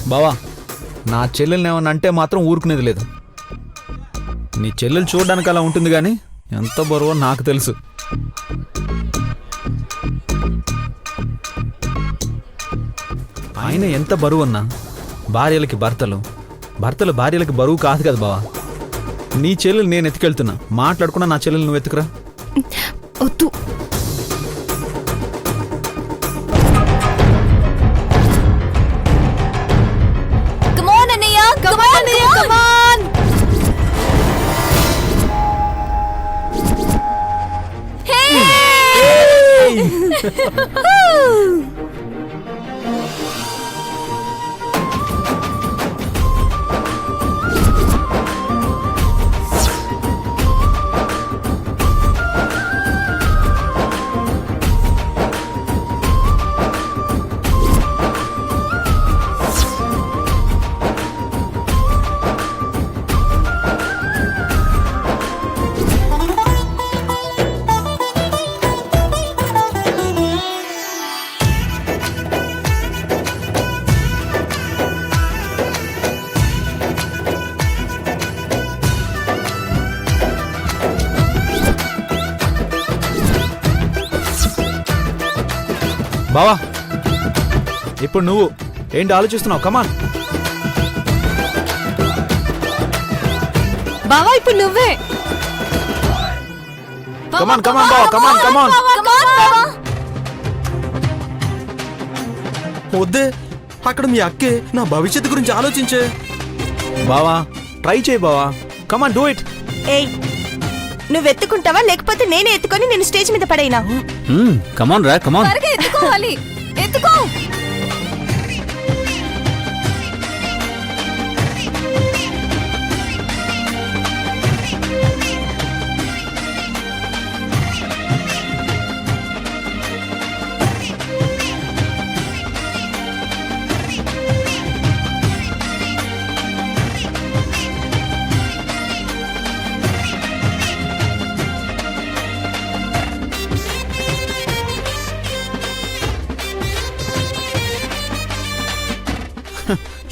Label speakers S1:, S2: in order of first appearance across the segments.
S1: బావా నా చెల్లెల్ని ఏమన్నా అంటే మాత్రం ఊరుకునేది లేదు. నీ చెల్లెలు చూడడానికి అలా ఉంటుంది కానీ ఎంత బరువో నాకు తెలుసు. ఆయన ఎంత బరువు అన్నా భార్యలకి భర్తలు, భర్తలు భార్యలకి బరువు కాదు కదా బావా. నీ చెల్లెలు నేను ఎత్తుకెళ్తున్నా, మాట్లాడుకున్నా నా చెల్లెలు నువ్వు ఎత్తుకురా.
S2: వద్దు.
S1: బావా ఇప్పుడు నువ్వు ఏంటి ఆలోచిస్తున్నావు? కమాన్
S2: బావా ఇప్పుడు నువ్వే.
S1: కమాన్ కమాన్ బావా, కమాన్ కమాన్.
S3: వద్దే, అక్కడ మీ అక్కే నా భవిష్యత్తు గురించి ఆలోచించే.
S1: బావా ట్రై చేయి బావా, కమాన్ డూ ఇట్.
S2: ఏయ్, నువ్వు ఎత్తుకుంటావా లేకపోతే నేనే ఎత్తుకొని నేను స్టేజ్ మీద పడైనా?
S1: కమాన్ రా, కమాన్.
S2: ఎత్తుకోవాలి, ఎత్తుకో.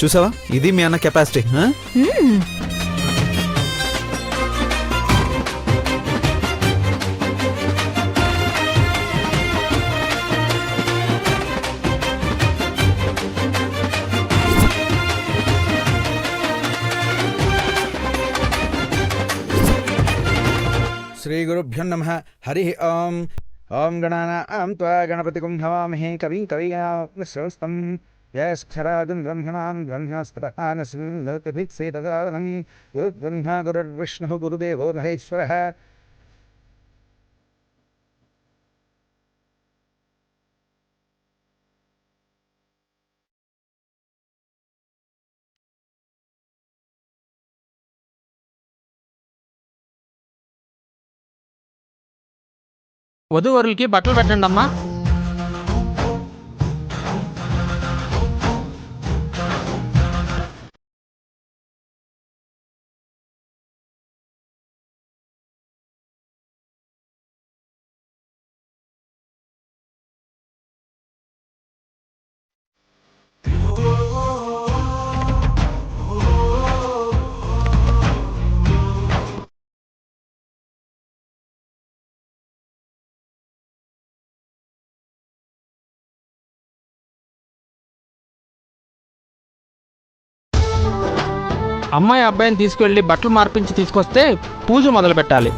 S1: చూసావా, ఇది మీ అన్న కెపాసిటీ. శ్రీ గురుభ్యో నమః. హరి ఓం. ఓం గణానాం త్వా గణపతిం హవామహే కవిం కవియాస్తం యస్క్షరాజం బ్రహ్మణాం బ్రహ్మస్పదానస్మిన్నోతిభిక్సేదగానం గురుర్బ్రహ్మా గురుర్విష్ణుః గురుదేవో మహేశ్వరః.
S4: వధూవరులకి బట్టలు పెట్టండి అమ్మా. అమ్మాయి అబ్బాయిని తీసుకువెళ్ళి బట్టలు మార్పించి తీసుకొస్తే పూజ మొదలు పెట్టాలి.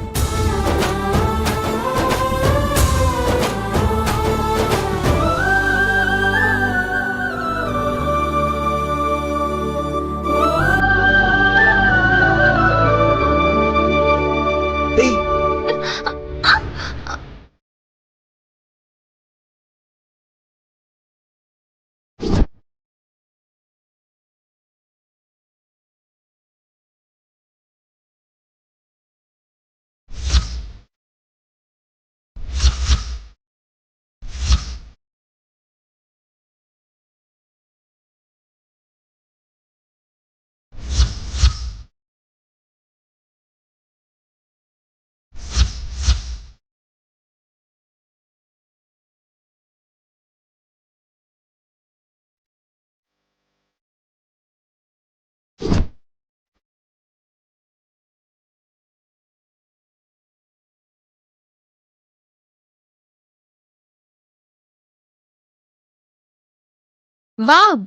S5: Wow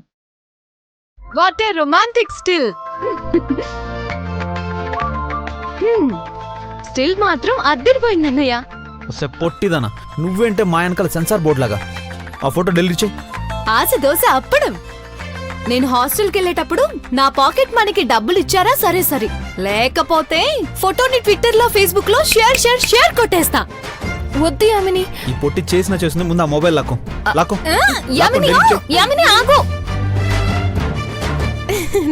S5: what a romantic still. Still మాత్రం అద్దరిపోయింది అన్నయ్య.
S1: వస్తే పొట్టిదనా నువ్వేంటే మా వెనకాల సెన్సార్ బోర్డ్ లాగా. ఆ ఫోటో డెలిట్ చేయి.
S5: ఆశ దోశ అప్పడం. నేను హాస్టల్కి వెళ్ళేటప్పుడు నా పాకెట్ మనీకి డబ్బులు ఇచ్చారా సరే సరే, లేకపోతే ఫోటోని ట్విట్టర్ లో ఫేస్బుక్ లో షేర్ షేర్ షేర్ కొట్టేస్తా. వద్దు యామిని.
S1: ఈ పొట్టి చేసింది ముందు ఆ మొబైల్ లాక్కో లాక్కో.
S5: యామిని ఆగు, యామిని ఆగు.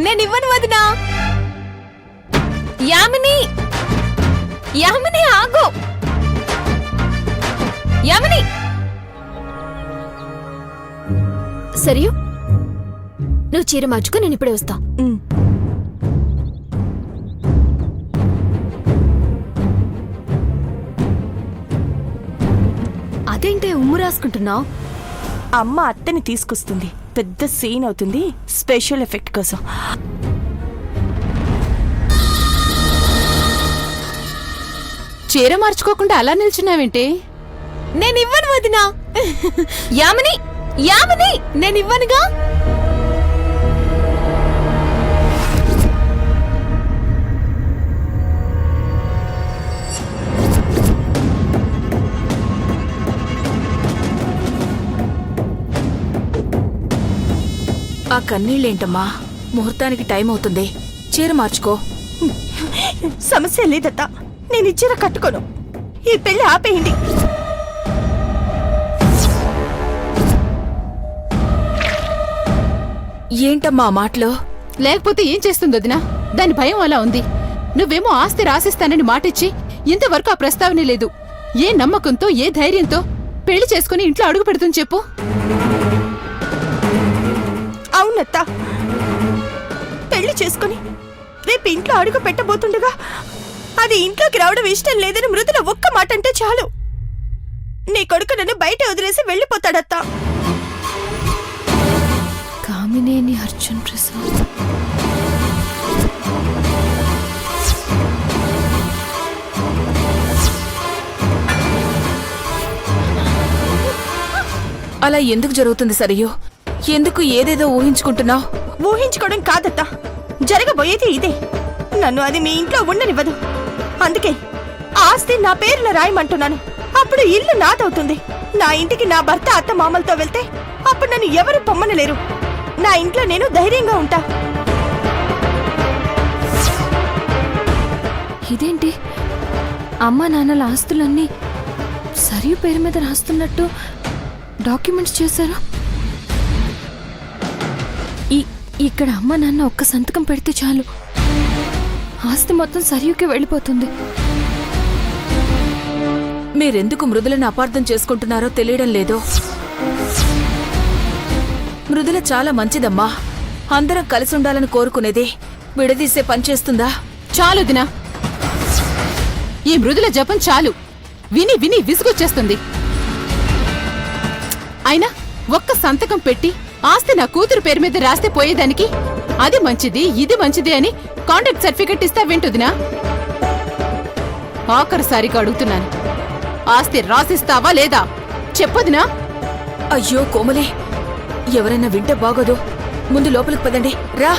S5: నేను ఇవ్వను వదినా. యామిని యామిని ఆగు. యామిని.
S2: సరియు నువ్వు చీర మార్చుకో, నేను ఇప్పుడే వస్తా.
S5: అదేంటే ఉమ్ము రాసుకుంటున్నావు?
S2: అమ్మ అత్తని తీసుకొస్తుంది, పెద్ద సీన్ అవుతుంది, స్పెషల్ ఎఫెక్ట్ కోసం.
S5: చీర మార్చుకోకుండా అలా నిల్చున్నావేంటి? నేను ఇవ్వను వదినా. యామిని యామిని నేను ఇవ్వనుగా.
S6: ఆ కన్నీళ్ళేంటమ్మా? ముహూర్తానికి టైం అవుతుంది, చీర మార్చుకో.
S2: సమస్య లేదత్తా, నేను ఈ చీర కట్టుకోను. ఈ పెళ్లి ఆపేయండి.
S6: ఏంటమ్మా ఆ మాటలు?
S5: లేకపోతే ఏం చేస్తుంది వదినా? దాని భయం అలా ఉంది. నువ్వేమో ఆస్తి రాసిస్తానని మాటిచ్చి ఇంతవరకు ఆ ప్రస్తావనే లేదు. ఏ నమ్మకంతో ఏ ధైర్యంతో పెళ్లి చేసుకుని ఇంట్లో అడుగు పెడుతుంది చెప్పు?
S2: అవునత్తా, పెళ్లి చేసుకుని రేపు ఇంట్లో అడుగు పెట్టబోతుండగా అది ఇంట్లోకి రావడం ఇష్టం లేదని మృదుల ఒక్క మాట అంటే చాలు, నీ కొడుకు నన్ను బయట వదిలేసి వెళ్ళిపోతాడత్తా.
S5: కామినేని అర్జున్ ప్రసాద్.
S6: అలా ఎందుకు జరుగుతుంది సరియు? ఎందుకు ఏదేదో ఊహించుకుంటున్నావు?
S2: ఊహించుకోవడం కాదత్తా, జరగబోయేది ఇదే. నన్ను అది మీ ఇంట్లో ఉండనివ్వదు. అందుకే ఆస్తి నా పేరున రాయమంటున్నాను. అప్పుడు ఇల్లు నాదవుతుంది. నా ఇంటికి నా భర్త అత్త మామలతో వెళ్తే అప్పుడు నన్ను ఎవరు పొమ్మనలేరు. నా ఇంట్లో నేను ధైర్యంగా ఉంటా.
S5: ఇదేంటి అమ్మా నాన్నల ఆస్తులన్నీ సరియు పేరు మీద రాస్తున్నట్టు డాక్యుమెంట్స్ చేశారు? ఇక్కడ అమ్మ నాన్న ఒక్క సంతకం పెడితే చాలు, ఆస్తి మొత్తం సరియుకే వెళ్ళిపోతుంది.
S6: మీరెందుకు మృదులను అపార్థం చేసుకుంటున్నారో తెలియడం లేదో. మృదుల చాలా మంచిదమ్మా, అందరం కలిసి ఉండాలని కోరుకునేది. విడదీసే పని చేస్తుందా?
S5: చాలు దినా, ఈ మృదుల జపం చాలు. విని విని విసుగొచ్చేస్తుంది. అయినా ఒక్క సంతకం పెట్టి ఆస్తి నా కూతురు పేరు మీద రాస్తే పోయేదానికి అది మంచిది ఇది మంచిది అని కాంట్రాక్ట్ సర్టిఫికెట్ ఇస్తా వింటుదినా? ఆఖరిసారిగా అడుగుతున్నాను, ఆస్తి రాసిస్తావా లేదా చెప్పదునా?
S6: అయ్యో కోమలే, ఎవరైనా వింటే బాగోదు. ముందు లోపలికి పదండి, రా.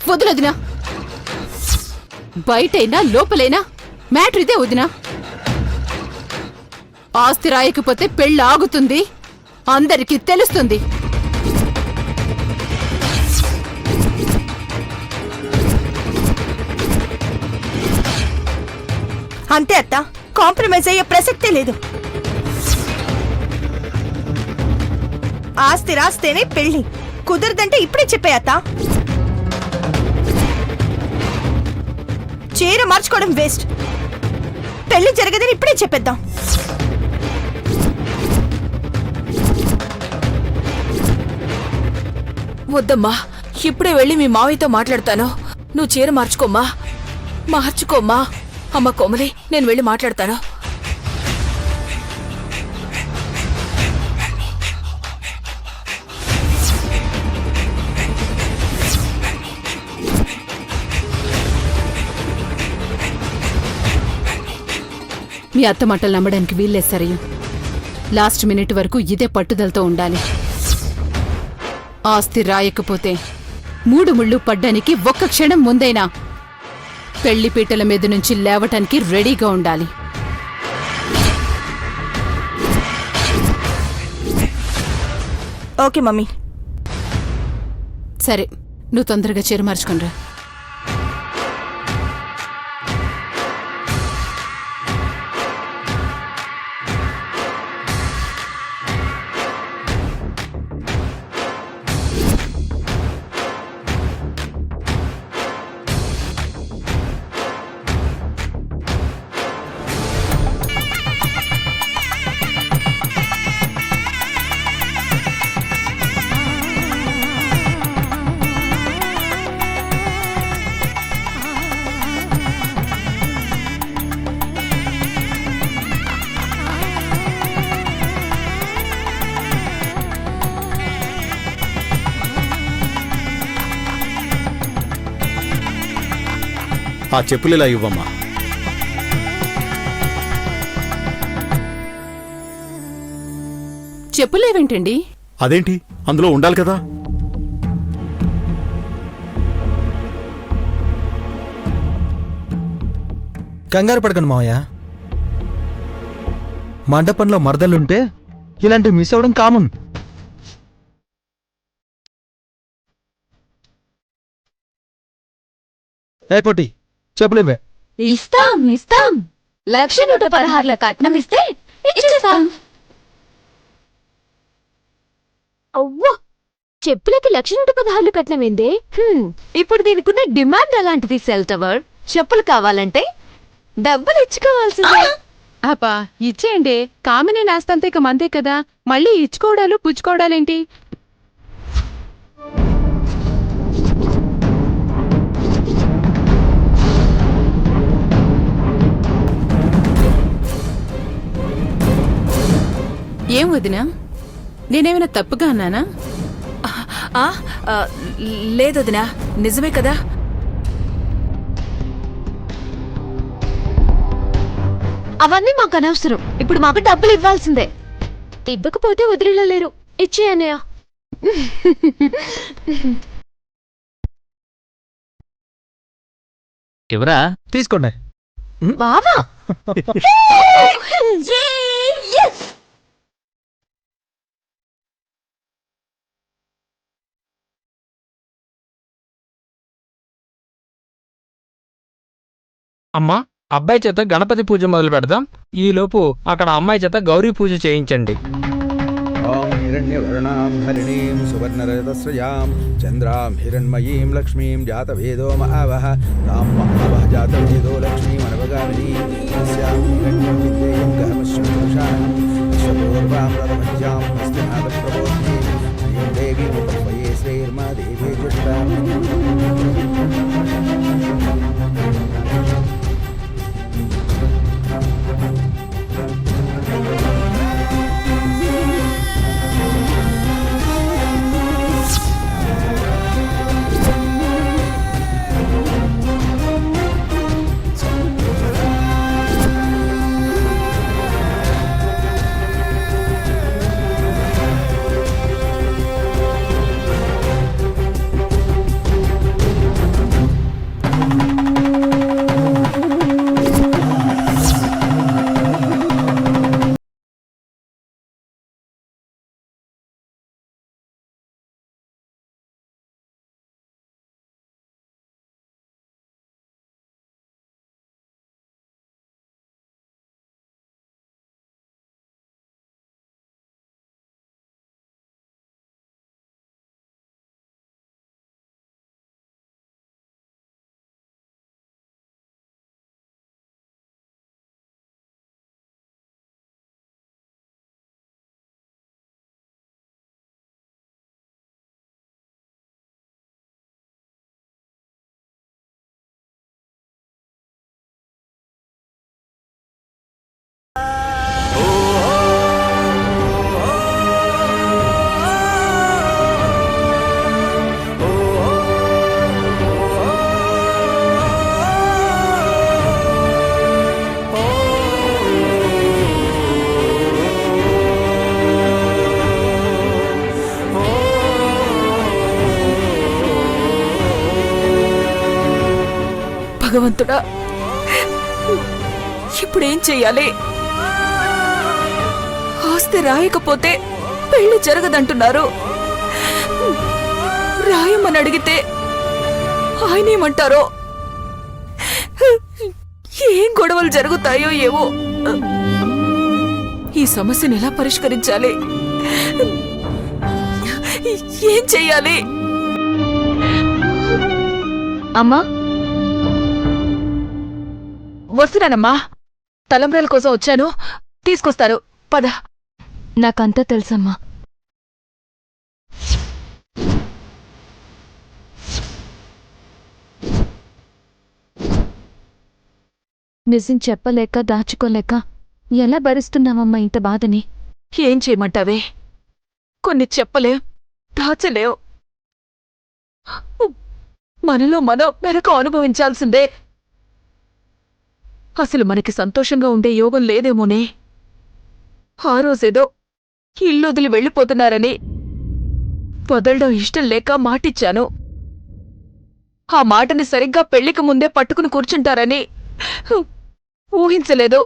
S5: వదిలొదినా, బయటైనా లోపలైనా మ్యాటర్ ఇదే వదినా. ఆస్తి రాయకపోతే పెళ్ళి ఆగుతుంది, అందరికీ తెలుస్తుంది.
S2: అంతే అత్త, కాంప్రమైజ్ అయ్యే ప్రసక్తే లేదు. ఆస్తి రాస్తేనే పెళ్లి, కుదరదంటే ఇప్పుడే చెప్పే అత్త. చీర మార్చుకోవడం వేస్ట్, పెళ్లి జరగదని ఇప్పుడే చెప్పేద్దాం.
S6: వద్దమ్మా, ఇప్పుడే వెళ్ళి మీ మావయ్యతో మాట్లాడతాను. నువ్వు చీర మార్చుకోమ్మా, మార్చుకోమ్మా. అమ్మ కోమలి, నేను వెళ్ళి మాట్లాడతాను.
S7: మీ అత్త మాటలు నమ్మడానికి వీల్లేదు సరయు. లాస్ట్ మినిట్ వరకు ఇదే పట్టుదలతో ఉండాలి. ఆస్తి రాయకపోతే 3 ముళ్ళు పడ్డానికి ఒక్క క్షణం ముందైనా పెళ్లిపీటల మీద నుంచి లేవటానికి రెడీగా ఉండాలి.
S2: Okay mummy.
S7: సరే, నువ్వు తొందరగా చీర మార్చుకునిరా.
S1: ఆ చెప్పులు ఇలా ఇవ్వమ్మా.
S7: చెప్పులేవేంటండి?
S1: అదేంటి, అందులో ఉండాలి కదా.
S3: కంగారు పడకండి మావయ్య. మండపంలో మరదలుంటే ఇలాంటివి మిస్ అవ్వడం కామన్. ఏ పొట్టి, చెప్పులేవే.
S5: ఇస్తాం ఇస్తాం. 1,116 కట్నం ఇస్తే ఇచ్చేస్తాం. అవ్వో, చెప్పులకి 1,116 కట్నం ఏందే? ఇప్పుడు దీనికున్న డిమాండ్ అలాంటిది సెల్ టవర్. చెప్పులు కావాలంటే డబ్బులు ఇచ్చుకోవాల్సిందే.
S7: అబ్బా ఇచ్చేయండి. కామిని నాస్తంతా ఇక మందే కదా, మళ్ళీ ఇచ్చుకోవడాలు పుచ్చుకోవడాలేంటి? ఏం వదినా, నేనేమైనా తప్పుగా అన్నానా?
S6: లేదొదినా, నిజమే కదా.
S5: అవన్నీ మాకు అనవసరం. ఇప్పుడు మాకు డబ్బులు ఇవ్వాల్సిందే. ఇవ్వకపోతే వదిలేలేరు. ఇచ్చేయన్నయ్య.
S4: ఎవరా?
S3: తీసుకోండి.
S5: బావా
S4: అమ్మా, అబ్బాయి చేత గణపతి పూజ మొదలు పెడదాం. ఈలోపు అక్కడ అమ్మాయి చేత గౌరీ పూజ చేయించండి.
S8: ఓం హిరణ్యవర్ణాం హరిణీం సువర్ణరజతస్రజాం చంద్రాం హిరణ్మయీం లక్ష్మీం జాతవేదో మహావహ తాం మహావహ జాతవేదో లక్ష్మీమనవగామినీం తస్యాం హిరణ్యం విద్యేయం గహమశ్వపురుషాణం విశ్వపూర్వాం రథమధ్యాం హస్తినాథప్రబోధ్యే శ్రీం దేవీం ఉపస్వయే శ్రీర్మా దేవీ దుష్టాం.
S6: భగవంతుడా, ఇప్పుడేం చెయ్యాలి? ఆస్తి రాయకపోతే పెళ్లి జరగదంటున్నారు. రాయమని అడిగితే ఆయనేమంటారో, ఏం గొడవలు జరుగుతాయో ఏవో. ఈ సమస్యను ఎలా పరిష్కరించాలి? ఏం చెయ్యాలి?
S9: అమ్మా, వస్తున్నానమ్మా. తలంబ్రాల కోసం వచ్చాను, తీసుకొస్తారు. పద.
S5: నాకంతా తెలుసమ్మా. నిజం చెప్పలేక దాచుకోలేక ఎలా భరిస్తున్నావమ్మా ఇంత బాధని?
S6: ఏం చేయమంటావే? కొన్ని చెప్పలేం, దాచలేవు. మనలో మనం మెరకు అనుభవించాల్సిందే. అసలు మనకి సంతోషంగా ఉండే యోగం లేదేమోనే. ఆ రోజేదో ఇల్లొదిలి వెళ్ళిపోతున్నారని వదలడం ఇష్టం లేక మాటిచ్చాను. ఆ మాటని సరిగ్గా పెళ్లికి ముందే పట్టుకుని కూర్చుంటారని ఊహించలేదు.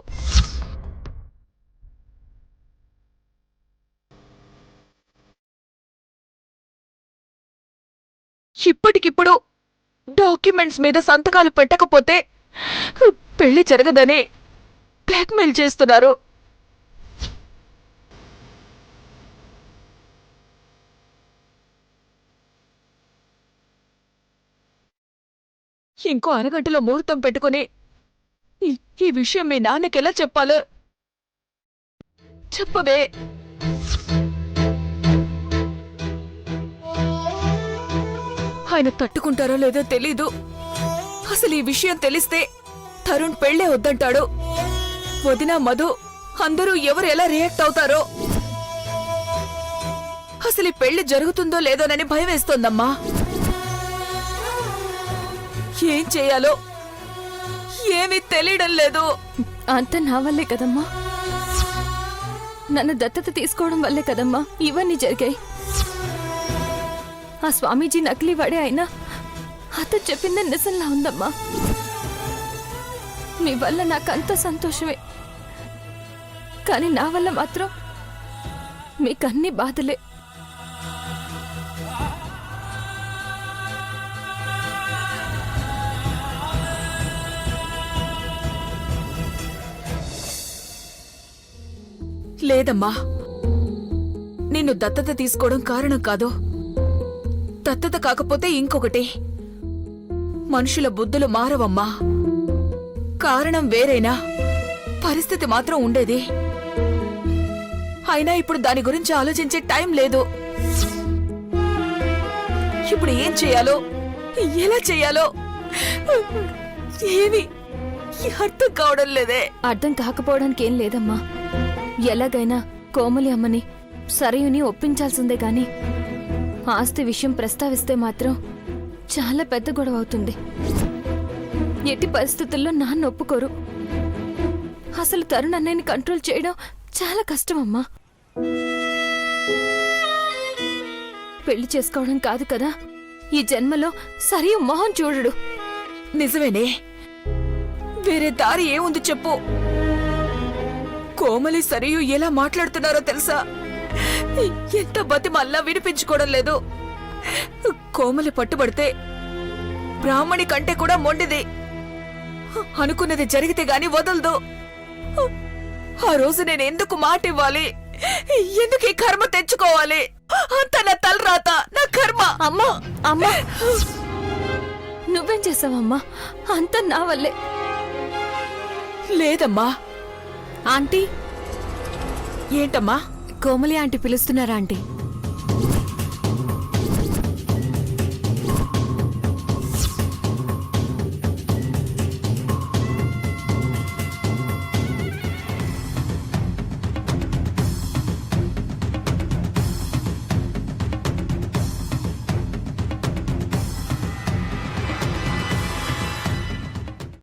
S6: ఇప్పటికిప్పుడు డాక్యుమెంట్స్ మీద సంతకాలు పెట్టకపోతే పెళ్లి జరగదని బ్లాక్మెయిల్ చేస్తున్నారు. ఇంకో అరగంటలో ముహూర్తం పెట్టుకుని ఈ విషయం మీ నాన్నకెలా చెప్పాలో చెప్పవే. ఆయన తట్టుకుంటారో లేదో తెలీదు. అసలు ఈ విషయం తెలిస్తే తరుణ్ పెళ్లే వద్దంటాడు. వదిన, మధు అందరూ ఎవరు ఎలా రియాక్ట్ అవుతారో. అసలు ఈ పెళ్లి జరుగుతుందో లేదోనని భయం వేస్తోందమ్మా. ఏం చేయాలో ఏమీ తెలియడం లేదు.
S5: అంత నా వల్లే కదమ్మా. నన్ను దత్తత తీసుకోవడం వల్లే కదమ్మా ఇవన్నీ జరిగాయి. ఆ స్వామీజీ నకిలీ వాడే అయినా అతను చెప్పింది నిజంలా ఉందమ్మా. మీ వల్ల నాకంత సంతోషమే, కానీ నా వల్ల మాత్రం మీకన్నీ బాధలే.
S6: లేదమ్మా, నిన్ను దత్తత తీసుకోవడం కారణం కాదు. దత్తత కాకపోతే ఇంకొకటి. మనుషుల బుద్ధులు మారవమ్మా. కారణం వేరేనా, పరిస్థితి మాత్రం ఉండేది. అయినా ఇప్పుడు దాని గురించి ఆలోచించే టైం లేదు. ఇప్పుడు ఏం చేయాలో, ఎలా చేయాలో ఏమీ అర్థం కావడం లేదే.
S5: అర్థం కాకపోవడానికి ఏం లేదమ్మా. ఎలాగైనా కోమలి అమ్మని సరయుని ఒప్పించాల్సిందే గాని ఆస్తి విషయం ప్రస్తావిస్తే మాత్రం చాలా పెద్ద గొడవ అవుతుంది. ఎట్టి పరిస్థితుల్లో నాన్న ఒప్పుకోరు. అసలు తరుణ్ అన్నయ్యని కంట్రోల్ చేయడం చాలా కష్టమమ్మా. పెళ్లి చేసుకోవడం కాదు కదా, ఈ జన్మలో సరియు మొహం చూడడు.
S6: నిజమేనే, వేరే దారి ఏముంది చెప్పు. కోమలి సరియు ఎలా మాట్లాడుతున్నారో తెలుసా? ఎంత బతిమల్లా వినిపించుకోవడం లేదు. కోమలి పట్టుబడితే బ్రాహ్మణి కంటే కూడా మొండిది. అనుకున్నది జరిగితే గాని వదలదు. ఆ రోజు నేను ఎందుకు మాట ఇవ్వాలి? ఎందుకు ఈ కర్మ తెచ్చుకోవాలి? అంత నా తలరాత, నా కర్మ.
S5: అమ్మా అమ్మా, నువ్వేం చేసావమ్మా? అంతా నా వల్లే.
S6: లేదమ్మా.
S5: ఆంటీ,
S6: ఏంటమ్మా?
S5: కోమలి ఆంటీ పిలుస్తున్నారా ఆంటీ?